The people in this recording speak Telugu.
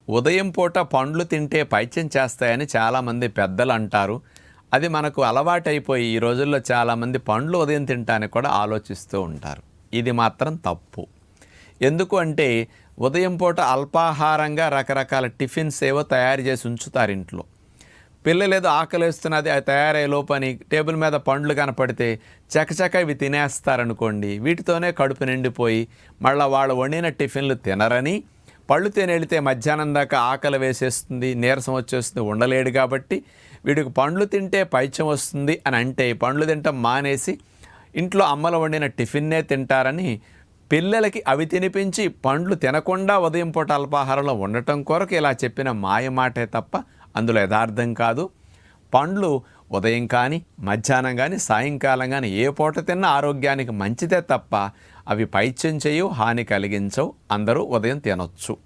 ఉదయం పూట పండ్లు తింటే పైత్యం చేస్తాయని చాలామంది పెద్దలు అంటారు. అది మనకు అలవాటైపోయి ఈ రోజుల్లో చాలామంది పండ్లు ఉదయం తినటానికి కూడా ఆలోచిస్తూ ఉంటారు. ఇది మాత్రం తప్పు. ఎందుకు అంటే ఉదయం పూట అల్పాహారంగా రకరకాల టిఫిన్స్ ఏవో తయారు చేసి ఉంచుతారు ఇంట్లో. పిల్లలు ఏదో ఆకలిస్తున్నది అది తయారయ్యే లోపని టేబుల్ మీద పండ్లు కనపడితే చకచక ఇవి తినేస్తారనుకోండి. వీటితోనే కడుపు నిండిపోయి మళ్ళీ వాళ్ళు వండిన టిఫిన్లు తినరని, పళ్ళు తిని వెళితే మధ్యాహ్నం దాకా ఆకలి వేసేస్తుంది, నీరసం వచ్చేస్తుంది, ఉండలేడు. కాబట్టి వీడికి పండ్లు తింటే పైత్యం వస్తుంది అని అంటే పండ్లు తింటాం మానేసి ఇంట్లో అమ్మలు వండిన టిఫిన్నే తింటారని పిల్లలకి అవి తినిపించి పండ్లు తినకుండా ఉదయం పూట అల్పాహారంలో ఉండటం కొరకు ఇలా చెప్పిన మాయమాటే తప్ప అందులో యథార్థం కాదు. పండ్లు ఉదయం కానీ మధ్యాహ్నం కానీ సాయంకాలం కానీ ఏ పూట తిన్నా ఆరోగ్యానికి మంచిదే తప్ప అవి పైత్యం చేయవు, హాని కలిగించవు. అందరూ ఉదయం తినొచ్చు.